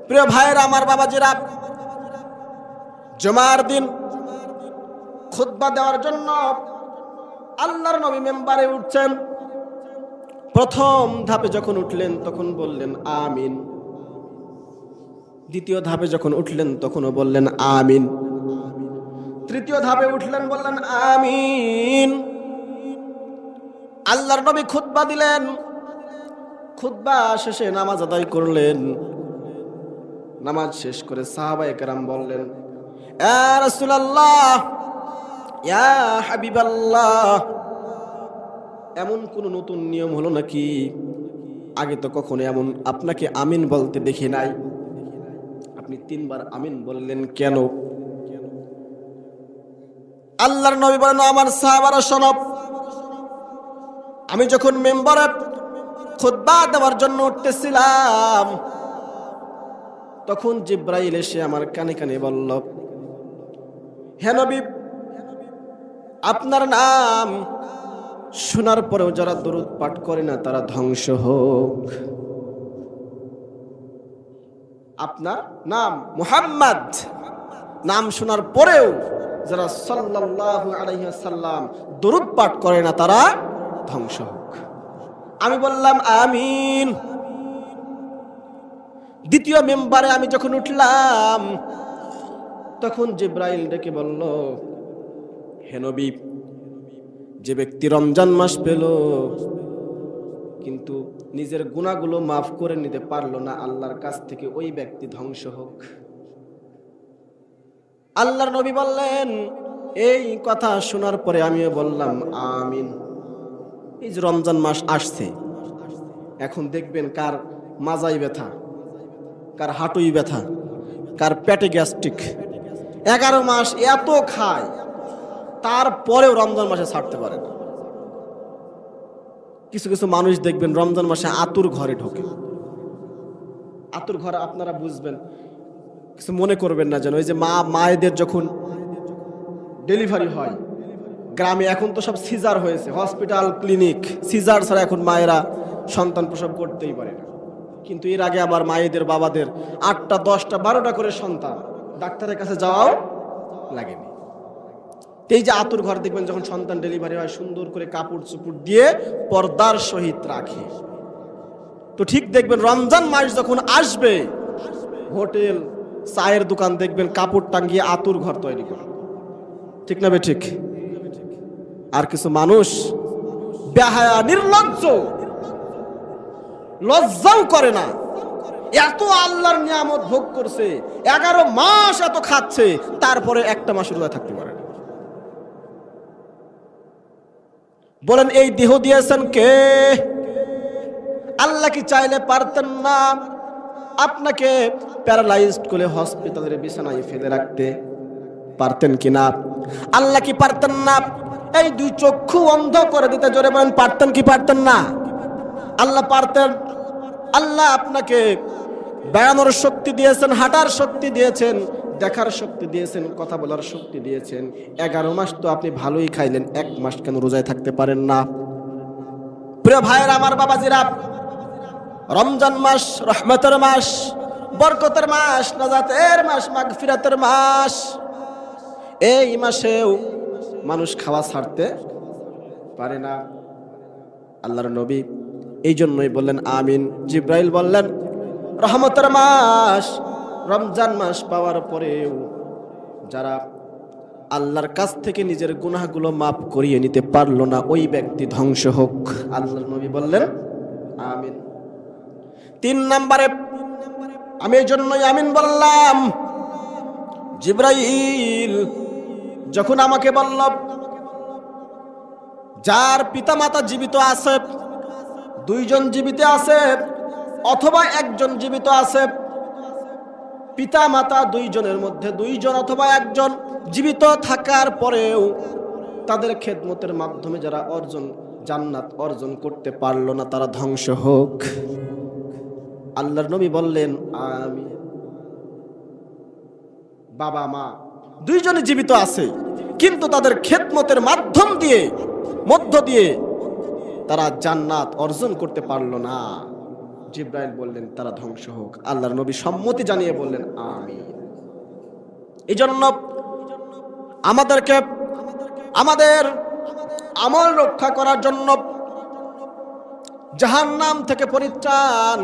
প্রিয় ভাইয়েরা, আমার বাবাজিরা, জুমার দিন খুতবা দেওয়ার জন্য আল্লাহর নবী মেম্বারে উঠছেন। প্রথম ধাপে যখন উঠলেন তখন বললেন আমিন, দ্বিতীয় ধাপে যখন উঠলেন তখনও বললেন আমিন, তৃতীয় ধাপে উঠলেন বললেন আমিন। আল্লাহর নবী খুতবা দিলেন, খুতবা শেষে নামাজ আদায় করলেন। নামাজ শেষ করে সাহাবায়ে কেরাম বললেন, ইয়া রাসূলুল্লাহ, ইয়া হাবিবাল্লাহ, এমন কোন নতুন নিয়ম হলো নাকি? আগে তো কখনো এমন আপনাকে আমিন বলতে দেখি নাই, আপনি 3 বার আমিন বললেন কেন? আল্লাহর নবী বলেন, আমার সাহাবারা শোনো, আমি যখন মেম্বারে খুতবা দেওয়ার জন্য উঠতেছিলাম তখন জিব্রাইল এসে আমার কানে কানে বলল, হে নবী, আপনার নাম শোনার পরেও যারা দরুদ পাঠ করে না তারা ধ্বংস হোক। আপনার নাম মুহাম্মদ, নাম শোনার পরেও যারা সাল্লাল্লাহু আলাইহি ওয়াসাল্লাম দরুদ পাঠ করে না তারা ধ্বংস হোক। আমি বললাম আমিন। দ্বিতীয় মেম্বারে আমি যখন উঠলাম তখন জিবরাইল ডেকে বলল, হে নবী, যে ব্যক্তি রমজান মাস পেল কিন্তু নিজের গুনাহগুলো মাফ করে নিতে পারলো না আল্লাহর কাছ থেকে, ওই ব্যক্তি ধ্বংস হোক। আল্লাহর নবী বললেন, এই কথা শোনার পরে আমিও বললাম আমিন। এই যে রমজান মাস আসছে, এখন দেখবেন কার মাজায় ব্যথা, কার হাঁটুই ব্যথা, কার পেটে গ্যাস্ট্রিক, 11 মাস এত খায় তারপরেও রমজান মাসে ছাড়তে পারে না। কিছু কিছু মানুষ দেখবেন রমজান মাসে আতুর ঘরে ঢোকে। আতুর ঘরে আপনারা বুঝবেন, কিছু মনে করবেন না যেন। ওই যে মায়েদের যখন ডেলিভারি হয় গ্রামে, এখন তো সব সিজার হয়েছে, হসপিটাল ক্লিনিক, সিজার ছাড়া এখন মায়েরা সন্তান প্রসব করতেই পারে না। কিন্তু এর আগে আবার মায়েদের বাবাদের 8টা 10টা 12টা করে সন্তান, ডাক্তারের কাছে যাওয়াও লাগেনি। এই যে আতুর ঘর দেখবেন যখন সন্তান ডেলিভারি হয় সুন্দর করে কাপড় চুপড় দিয়ে পর্দার সহিত রাখে। তো ঠিক দেখবেন রমজান মাস যখন আসবে, হোটেল চায়ের দোকান দেখবেন কাপড় টাঙ্গিয়ে আতুর ঘর তৈরি করে, ঠিক না বে ঠিক? আর কিছু মানুষ বেহায়া নির্লজ্জ, লজ্জাও করে না, এত আল্লাহর নিয়ামত ভোগ করছে, 11 মাস এত খাচ্ছে, তারপরে একটা মাস রোজা থাকতে পারে না। বলেন এই দেহ দিয়েছেন কে? আল্লাহ কি চাইলে পারতেন না আপনাকে প্যারালাইজড করে হসপিটালের বিছানায় ফেলে রাখতে? পারতেন কি না? আল্লাহ কি পারতেন না এই 2 চক্ষু অন্ধ করে দিতে? জোরে বলেন পারতেন কি পারতেন না? আল্লাহ পারতেন। আল্লাহ আপনাকে বেড়ানোর শক্তি দিয়েছেন, হাঁটার শক্তি দিয়েছেন, দেখার শক্তি দিয়েছেন, কথা বলার শক্তি দিয়েছেন। 11 মাস তো আপনি ভালোই খাইলেন, 1 মাস কেন রোজায় থাকতে পারেন না? প্রিয় ভাইয়ের আমার, বাবাজিরা, রমজান মাস রহমতের মাস, বরকতের মাস, নাজাতের মাস, মাগফিরাতের মাস। এই মাসেও মানুষ খাওয়া ছাড়তে পারে না। আল্লাহর নবী এই জন্যই বললেন আমিন। জিব্রাইল বললেন, রহমতের মাস রমজান মাস পাওয়ার পরেও যারা আল্লাহর কাছ থেকে নিজের গুনাহগুলো মাফ করিয়ে নিতে পারলো না, ওই ব্যক্তি ধ্বংস হোক। আল্লাহর নবী বললেন আমিন। 3 নম্বরে আমি এই জন্যই আমিন বললাম, জিব্রাইল যখন আমাকে বলল, যার পিতামাতা জীবিত আছে, 2 জন জীবিত আছে অথবা 1 জন জীবিত আছে, পিতা মাতা 2 জনের মধ্যে 2 জন অথবা 1 জন জীবিত থাকার পরেও তাদের খেদমতের মাধ্যমে যারা জান্নাত অর্জন করতে পারলো না, তারা ধ্বংস হোক। আল্লাহর নবী বললেন আমিন। বাবা মা 2 জনই জীবিত আছে, কিন্তু তাদের খেদমতের মধ্য দিয়ে তারা জান্নাত অর্জন করতে পারলো না। জিব্রাইল বললেন তারা ধ্বংস হোক। আল্লাহর নবী সম্মতি জানিয়ে বললেন আমিন। এই জন্য আমাদেরকে আমাদের আমল রক্ষা করার জন্য, জাহান্নাম থেকে পরিত্রাণ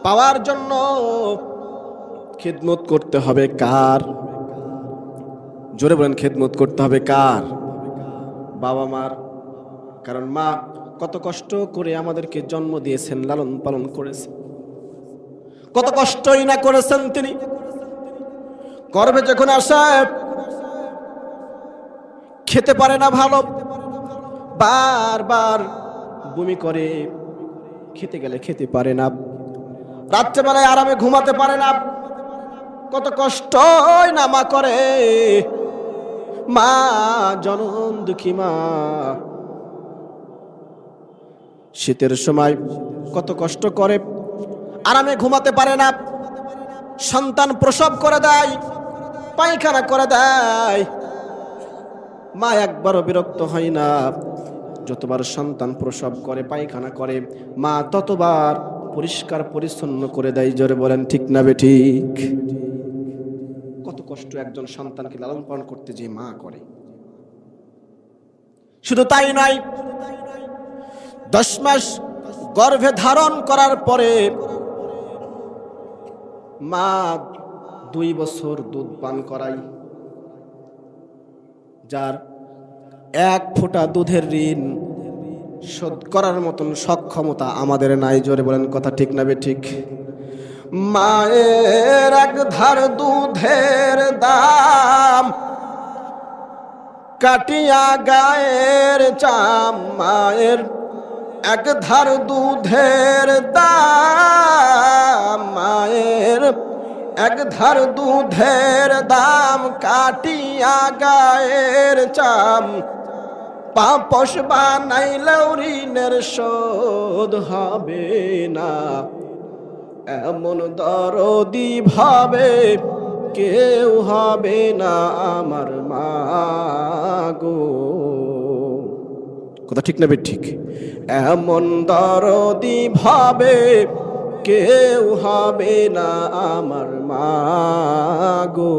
পাওয়ার জন্য খিদমত করতে হবে কার? জোরে বলেন, খিদমত করতে হবে কার? বাবা মার। কারণ মা কত কষ্ট করে আমাদেরকে জন্ম দিয়েছেন, লালন পালন করেছেন, কত কষ্টই না করেছেন তিনি। গর্ভে যখন আসে খেতে পারে না ভালো, বারবার বমি করে, খেতে গেলে খেতে পারে না, রাত্রেবেলায় আরামে ঘুমাতে পারে না, কত কষ্টই না মা করে। মা জনম দুঃখী মা, শীতের সময় কত কষ্ট করে, আরামে ঘুমাতে পারে না, সন্তান প্রসব করে দেয়, পায়খানা করে দেয়, মা একবারও বিরক্ত হয় না, যতবার সন্তান প্রসব করে, পায়খানা করে, মা ততবার পরিষ্কার পরিচ্ছন্ন করে দেয়। জোরে বলেন ঠিক না বেঠিক? কত কষ্ট একজন সন্তানকে লালন পালন করতে যে মা করে। শুধু তাই নয়, 10 মাস গর্ভে ধারণ করার পরে মা 2 বছর দুধ পান করায়। যার 1 ফোঁটা দুধের ঋণ শোধ করার মতন সক্ষমতা আমাদের নাই। জোরে বলেন কথা ঠিক না বেঠিক? মায়ের 1 ধার দুধের দাম কাটিয়া গায়ের চাম। মায়ের 1 ধার দুধের দাম, মায়ের 1 ধার দুধের দাম কাটিয়া গায়ের চাম। পাপস বানাইলেও ঋণের শোধ হবে না। এমন দরদি ভাবে কেউ হবে না আমার মা গো। কথা ঠিক না ঠিক? এমন দরদি ভাবে কেউ হবে না আমার মা গো।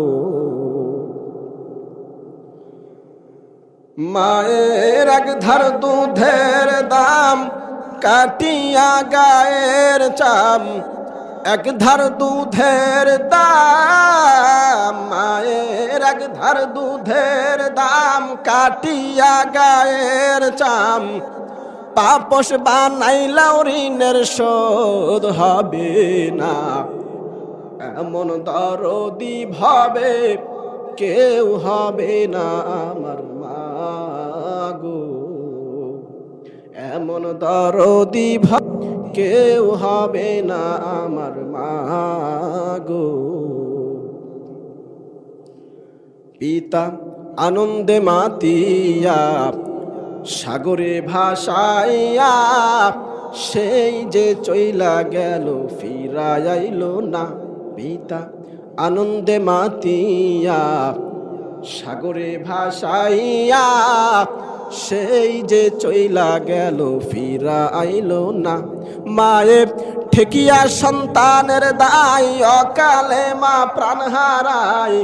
মায়ের 1 ধার দুধের দাম কাটিয়া গায়ের চাম। 1 ধার দুধের দাম, মায়ের 1 ধার দুধের দাম কাটিয়া গায়ের চাম। পাপস বানাইলেও ঋণের শোধ হবে না। এমন দরদি ভাবে কেউ হবে না আমার মা গো। এমন দরদি ভাবে কেউ হবে না আমার মা গো। পিতা আনন্দে মাতিয়া সাগরে ভাসাইয়া, সেই যে চইলা গেল ফিরা আইলো না। পিতা আনন্দে মাতিয়া সাগরে ভাসাইয়া, সেই যে চইলা গেল ফিরা আইলো না। মায়ে ঠেকিয়া সন্তানের দায়, অকালে মা প্রাণ হারায়।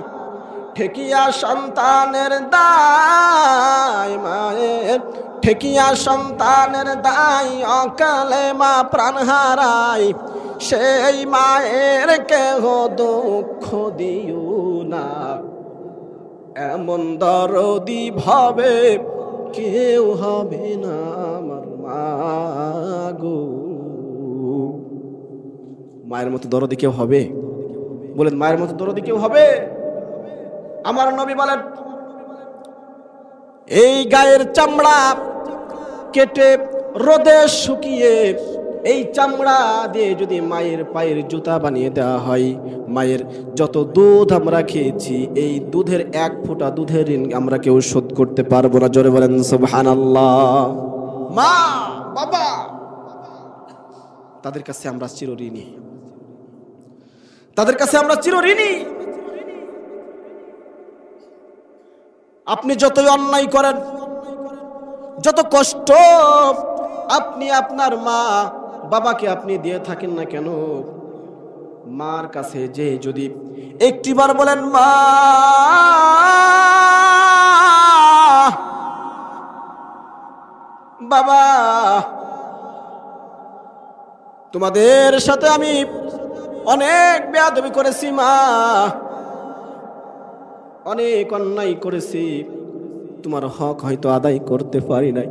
ঠেকিয়া সন্তানের দায়, মায়ের ঠেকিয়া সন্তানের দায়, অকালে মা প্রাণ হারায়। সেই মায়ের কেহ দুঃখ দিও না। এমন দরদি ভাবে কেউ হবে না আমার মা গো। মায়ের মতো দরদি কেউ হবে? বলেন, মায়ের মতো দরদি কেউ হবে? আমার নবী বলেন, এই গায়ের চামড়া কেটে রোদে শুকিয়ে এই চামড়া দিয়ে যদি মায়ের পায়ের জুতা বানিয়ে দেওয়া হয়, মায়ের যত দুধ আমরা খেয়েছি এই দুধের 1 ফোঁটা দুধের ঋণ আমরা কেউ শোধ করতে পারবো না। জোরে বলেন সুবহানাল্লাহ। মা বাবা তাদের কাছে আমরা চিরঋণী, তাদের কাছে আমরা চিরঋণী। আপনি যতই অন্যায় করেন, যত কষ্ট আপনি আপনার মা বাবাকে আপনি দিয়ে থাকেন না কেন, মার কাছে যে যদি একটিবার বলেন মা বাবা তোমাদের সাথে আমি অনেক বেয়াদবি করেছি, মা অনেক অন্যায় করেছি, তোমার হক হয়তো আদায় করতে পারি নাই,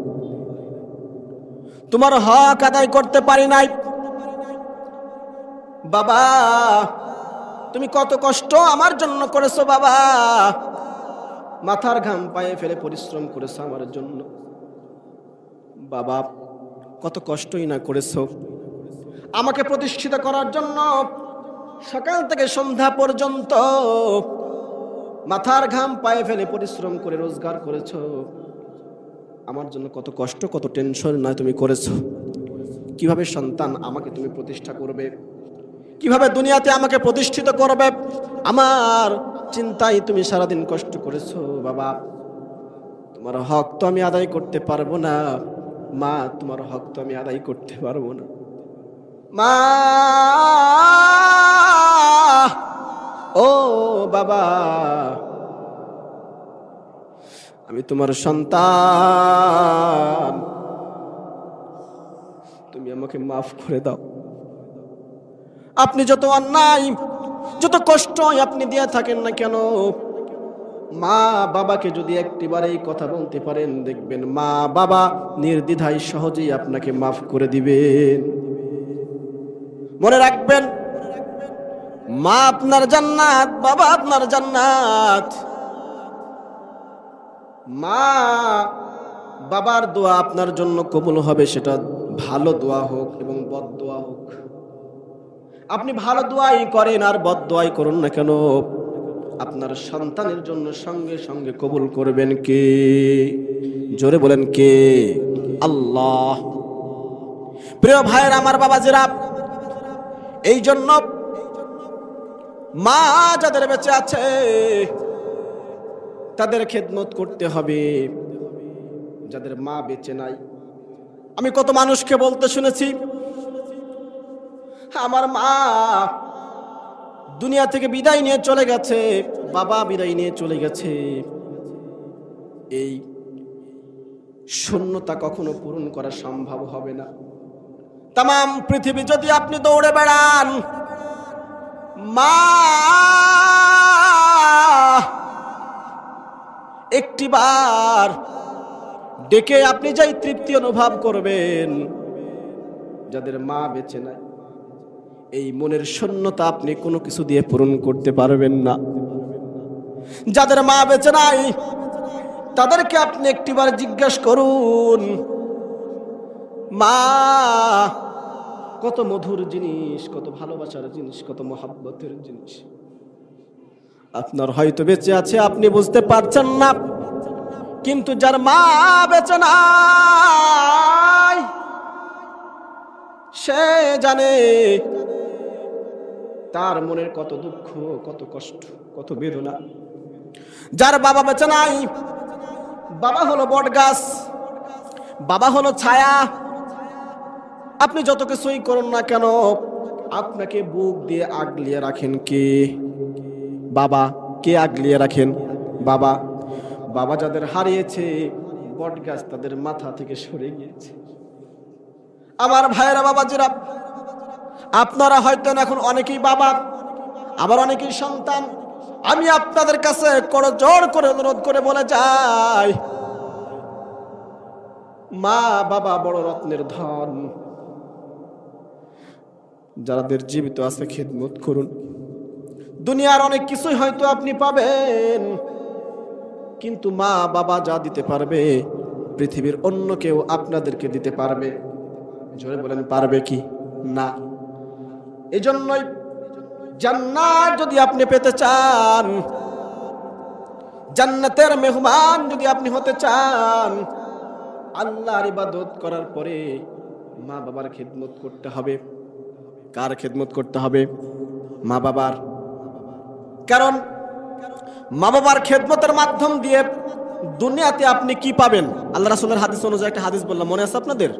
তোমার হক আদায় করতে পারি নাই। বাবা তুমি কত কষ্ট আমার জন্য করেছো, বাবা মাথার ঘাম পায়ে ফেলে পরিশ্রম করেছো আমার জন্য, বাবা কত কষ্টই না করেছো আমাকে প্রতিষ্ঠিত করার জন্য। সকাল থেকে সন্ধ্যা পর্যন্ত মাথার ঘাম পায়ে ফেলে পরিশ্রম করে রোজগার করেছো আমার জন্য, কত কষ্ট কত টেনশন না তুমি করেছো। কিভাবে সন্তান আমাকে তুমি প্রতিষ্ঠা করবে, কিভাবে দুনিয়াতে আমাকে প্রতিষ্ঠিত করবে, আমার চিন্তায় তুমি সারাদিন কষ্ট করেছো। বাবা তোমার হক তো আমি আদায় করতে পারবো না, মা তোমার হক তো আমি আদায় করতে পারবো না। মা, ও বাবা, আমি তোমার সন্তান, তুমি আমাকে মাফ করে দাও। আপনি যত অন্যায়, যত কষ্ট আপনি দিয়ে থাকেন না কেন, মা বাবাকে যদি একটিবার এই কথা বলতে পারেন, দেখবেন মা বাবা নির্দ্বিধায় সহজেই আপনাকে মাফ করে দিবেন। মনে রাখবেন, মা আপনার জান্নাত, বাবা আপনার জান্নাত। মা বাবার দোয়া আপনার জন্য কবুল হবে, সেটা ভালো দোয়া হোক এবং বদ দোয়া হোক। আপনি ভালো দোয়াই করেন আর বদ দোয়াই করুন না কেন, আপনার সন্তানের জন্য সঙ্গে সঙ্গে কবুল করবেন কে? জোরে বলেন কে? আল্লাহ। প্রিয় ভাইয়ের আমার বাবাজিরা, এই জন্য মা যাদের বেঁচে আছে তাদের খেদমত করতে হবে। যাদের মা বেঁচে নাই, আমি কত মানুষকে বলতে শুনেছি, আমার মা দুনিয়া থেকে বিদায় নিয়ে চলে গেছে, বাবা বিদায় নিয়ে চলে গেছে। এই শূন্যতা কখনো পূরণ করা সম্ভব হবে না। তাম পৃথিবী যদি আপনি দৌড়ে বেড়ান, মা একটিবার ডেকে আপনি যাই তৃপ্তি অনুভব করবেন। যাদের মা বেঁচে নাই, এই মনের শূন্যতা আপনি কোনো কিছু দিয়ে পূরণ করতে পারবেন না। যাদের মা বেঁচে নাই, তাদেরকে আপনি একটিবার জিজ্ঞাসা করুন, মা কত মধুর জিনিস, কত ভালোবাসার জিনিস, কত মহাব্বতের জিনিস। আপনার হয়তো বেঁচে আছে, আপনি বুঝতে পারছেন না, কিন্তু যার মা বেঁচে নাই সে জানে তার মনের কত দুঃখ, কত কষ্ট, কত বেদনা। যার বাবা বেঁচে নাই, বাবা হলো বট গাছ, বাবা হলো ছায়া। আপনি যত কিছুই করুন না কেন, আপনাকে বুক দিয়ে আগলিয়ে রাখেন কে? বাবা। কে আগলিয়ে রাখেন? বাবা। বাবা যাদের হারিয়েছে, বট গাছ তাদের মাথা থেকে সরে গিয়েছে। আমার ভাইয়েরা, বাবাজিরা, আপনারা হয়তো এখন অনেকেই বাবা, আবার অনেকেই সন্তান। আমি আপনাদের কাছে করজোড় করে অনুরোধ করে বলে যাই, মা বাবা বড় রত্নের ধন। যাদের জীবিত আছে খেদমত করুন। দুনিয়ার অনেক কিছুই হয়তো আপনি পাবেন, কিন্তু মা বাবা যা দিতে পারবে পৃথিবীর অন্য কেউ আপনাদেরকে দিতে পারবে? জোরে বলেন, পারবে কি? না। এজন্যই জান্নাত যদি আপনি পেতে চান, জান্নাতের মেহমান যদি আপনি হতে চান, আল্লাহর ইবাদত করার পরে মা বাবার খেদমত করতে হবে। কার খেদমত করতে হবে? মা বাবার। কারণ মা বাবার খেদমতের মাধ্যম দিয়ে দুনিয়াতে আপনি কি পাবেন? আল্লাহ রাসূলের হাদিস অনুযায়ী একটা হাদিস বললাম, মনে আছে আপনাদের?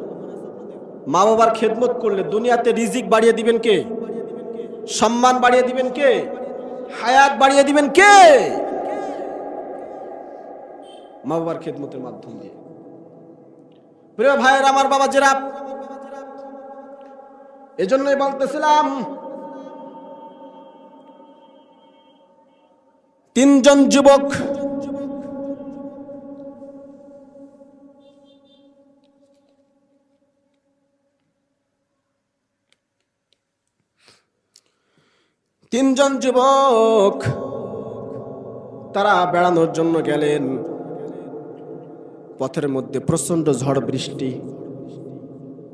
মা বাবার খেদমত করলে দুনিয়াতে রিজিক বাড়িয়ে দিবেন কে? সম্মান বাড়িয়ে দিবেন কে? হায়াত বাড়িয়ে দিবেন কে? মা বাবার খেদমতের মাধ্যম দিয়ে। প্রিয় ভাইয়ের আমার বাবাজিরা, এজন্যই বলতেছিলাম, তিনজন যুবক তারা বেড়ানোর জন্য গেলেন। পথের মধ্যে প্রচন্ড ঝড় বৃষ্টি।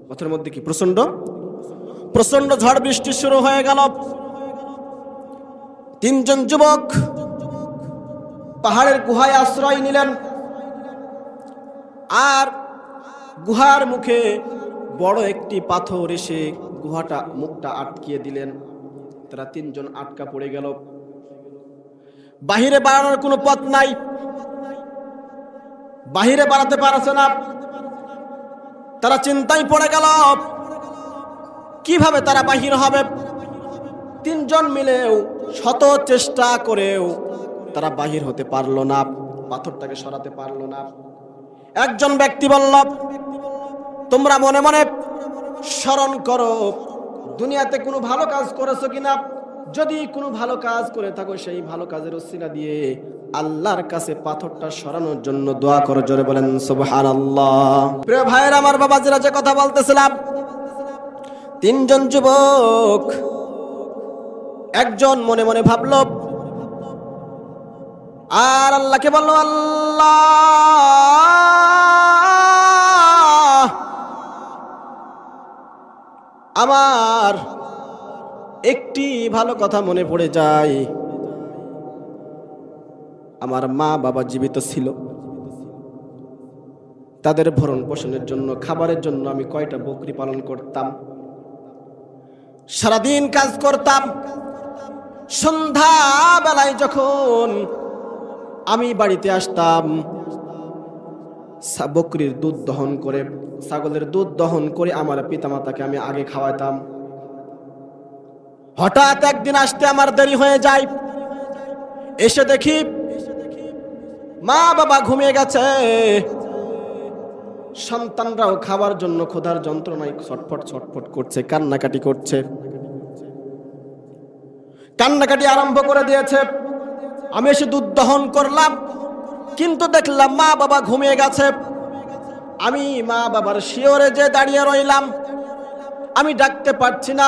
পথের মধ্যে কি প্রচন্ড ঝড় বৃষ্টি শুরু হয়ে গেল। তিনজন যুবক পাহাড়ের গুহায় আশ্রয় নিলেন, আর গুহার মুখে বড় একটি পাথর এসে মুখটা আটকিয়ে দিলেন। তারা তিনজন আটকা পড়ে গেল। বাহিরে বাড়ানোর কোনো পথ নাই, বাহিরে বাড়াতে পারছে না। তারা চিন্তায় পড়ে গেল কিভাবে তারা বাহির হবে। তিনজন মিলেও শত চেষ্টা করেও তারা বাহির হতে পারলো না, পাথরটাকে সরাতে পারলো না। একজন ব্যক্তি বলল, তোমরা মনে মনে স্মরণ করো দুনিয়াতে কোনো ভালো কাজ করেছো কিনা, যদি কোনো ভালো কাজ করে থাকো সেই ভালো কাজের ওসিলা দিয়ে আল্লাহর কাছে পাথরটা সরানোর জন্য দোয়া করো। জোরে বলেন সুবহানাল্লাহ। প্রিয় ভাইয়ের আমার বাবাজিরা, যে কথা বলতেছিলাম, তিনজন যুবক একজন মনে মনে ভাবল আর আল্লাহকে বলল, আল্লাহ, আমার একটি ভালো কথা মনে পড়ে যায়। আমার মা বাবা জীবিত ছিল, তাদের ভরণ পোষণের জন্য, খাবারের জন্য আমি কয়টা বকরি পালন করতাম, সারাদিন কাজ করতাম। সন্ধ্যা বেলায় যখন আমি বাড়িতে আসতাম, বকরির দুধ দহন করে, ছাগলের দুধ দহন করে আমার পিতামাতাকে আমি আগে খাওয়াতাম। হঠাৎ একদিন আসতে আমার দেরি হয়ে যায়, এসে দেখি মা বাবা ঘুমিয়ে গেছে, সন্তানরাও খাবার জন্য ক্ষুধার যন্ত্রণায় ছটফট ছটফট করছে, কান্নাকাটি করছে, কান্নাকাটি আরম্ভ করে দিয়েছে। আমি এসে দুধ দহন করলাম, কিন্তু দেখলাম মা বাবা ঘুমিয়ে গেছে। আমি মা বাবার শিয়রে যে দাঁড়িয়ে রইলাম, আমি ডাকতে পারছি না।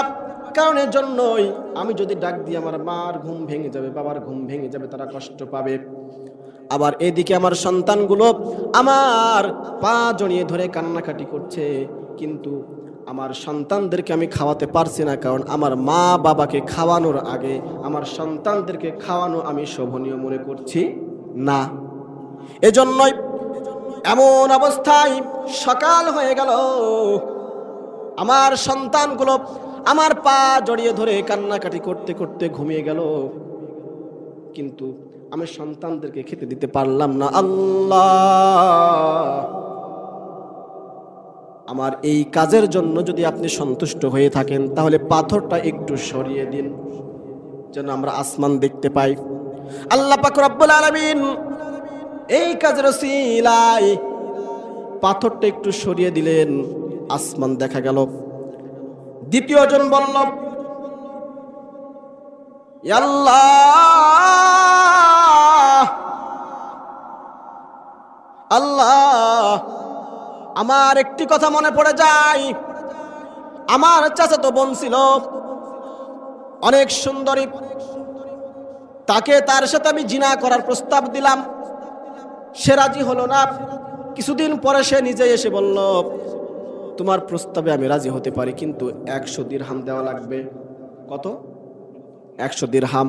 কারণ এর জন্যই আমি যদি ডাক দিই আমার মার ঘুম ভেঙে যাবে, বাবার ঘুম ভেঙে যাবে, তারা কষ্ট পাবে। আবার এদিকে আমার সন্তানগুলো আমার পা জড়িয়ে ধরে কান্নাকাটি করছে, কিন্তু আমার সন্তানদেরকে আমি খাওয়াতে পারছি না, কারণ আমার মা বাবাকে খাওয়ানোর আগে আমার সন্তানদেরকে খাওয়ানো আমি শোভনীয় মনে করছি না। এজন্যই এমন অবস্থায় সকাল হয়ে গেল, আমার সন্তানগুলো আমার পা জড়িয়ে ধরে কান্নাকাটি করতে করতে ঘুমিয়ে গেল, কিন্তু আমি সন্তানদেরকে খেতে দিতে পারলাম না। আল্লাহ, আমার এই কাজের জন্য যদি আপনি সন্তুষ্ট হয়ে থাকেন, তাহলে পাথরটা একটু সরিয়ে দিন, যেন আমরা আসমান দেখতে পাই। আল্লাহ পাক রব্বুল আলামিন এই কাজের ওসিলায় পাথরটা একটু সরিয়ে দিলেন, আসমান দেখা গেল। দ্বিতীয় জন বলল, আল্লাহ, আল্লাহ, আমার একটি কথা মনে পড়ে যায়। আমার চাচাতো বোন ছিল, অনেক সুন্দরী, তাকে, তার সাথে আমি জিনা করার প্রস্তাব দিলাম, সে রাজি হলো না। কিছুদিন পরে সে নিজে এসে বলল, তোমার প্রস্তাবে আমি রাজি হতে পারি, কিন্তু 100 দিরহাম দেওয়া লাগবে। কত? 100 দিরহাম।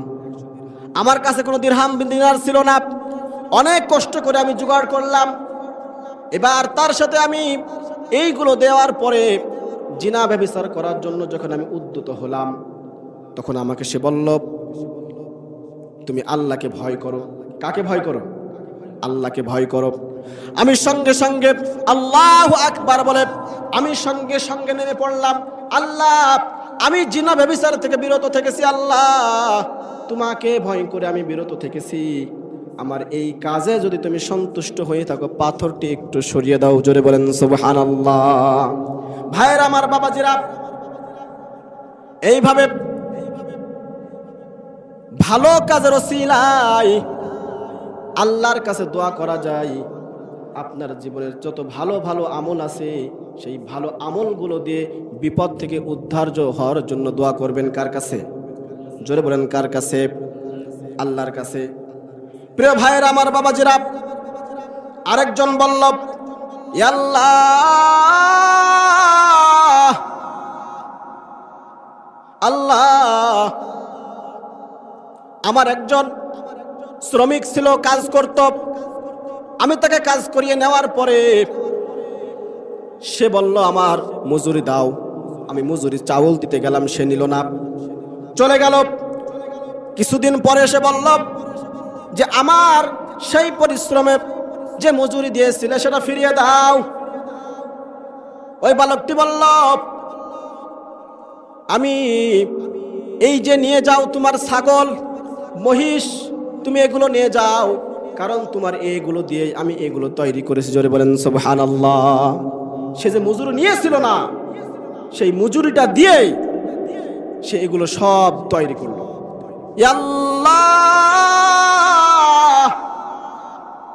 আমার কাছে কোনো দিরহাম দিনার ছিল না, অনেক কষ্ট করে আমি জোগাড় করলাম। এবার তার সাথে আমি এইগুলো দেওয়ার পরে জিনা ব্যভিচার করার জন্য যখন আমি উদ্যত হলাম, তখন আমাকে সে বলল, তুমি আল্লাহকে ভয় করো। কাকে ভয় করো? আল্লাহকে ভয় করো। আমি সঙ্গে সঙ্গে আল্লাহু আকবার বলে আমি সঙ্গে সঙ্গে নেমে পড়লাম। আল্লাহ, আমি জিনা ব্যভিচার থেকে বিরত থেকেছি, আল্লাহ তোমাকে ভয় করে আমি বিরত থেকেছি। আমার এই কাজে যদি তুমি সন্তুষ্ট হয়ে থাকো, পাথরটি একটু সরিয়ে দাও। জোরে বলেন সুবহানাল্লাহ। ভাইয়ের আমার বাবাজিরা, এইভাবে ভালো কাজের ওসিলায় আল্লাহর কাছে দোয়া করা যায়। আপনার জীবনের যত ভালো ভালো আমল আছে, সেই ভালো আমলগুলো দিয়ে বিপদ থেকে উদ্ধার হওয়ার জন্য দোয়া করবেন। কার কাছে? জোরে বলেন, কার কাছে? আল্লাহর কাছে। প্রিয় ভাইয়ের আমার বাবাজিরা, আরেকজন বলল, আল্লাহ, আল্লাহ, আমার একজন শ্রমিক ছিল, কাজ করত। আমি তাকে কাজ করিয়ে নেওয়ার পরে সে বলল, আমার মজুরি দাও। আমি মজুরি চাউল দিতে গেলাম, সে নিল না, চলে গেল। কিছুদিন পরে সে বলল যে আমার সেই পরিশ্রমে যে মজুরি দিয়েছিলে সেটা ফিরিয়ে দাও। ওই বালকটি বলল, আমি এই যে নিয়ে যাও তোমার ছাগল মহিষ, তুমি এগুলো নিয়ে যাও, কারণ তোমার এগুলো দিয়ে আমি এগুলো তৈরি করেছি। জোরে বলেন সুবহানাল্লাহ। সে যে মজুরি নিয়েছিল না, সেই মজুরিটা দিয়েই সে এগুলো সব তৈরি করলো। আল্লাহ,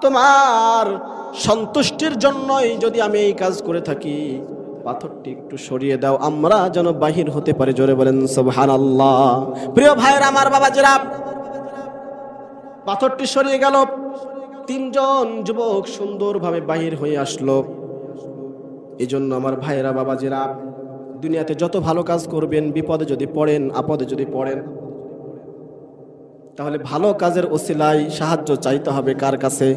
তোমার সন্তুষ্টির জন্যই যদি আমি এই কাজ করে থাকি, পাথরটি একটু সরিয়ে দাও, আমরা যেন বাহির হতে পারি। জোরে বলেন সুবহানাল্লাহ। প্রিয় ভাইরা আমার, বাবাজিরা, পাথরটি সরিয়ে গেল। তিনজন যুবক সুন্দরভাবে বাহির হয়ে আসলো। এই জন্য আমার ভাইরা, বাবাজিরা, দুনিয়াতে যত ভালো কাজ করবেন, বিপদে যদি পড়েন, আপদে যদি পড়েন, তাহলে ভালো কাজের ওসিলায় সাহায্য চাইতে হবে কার কাছে?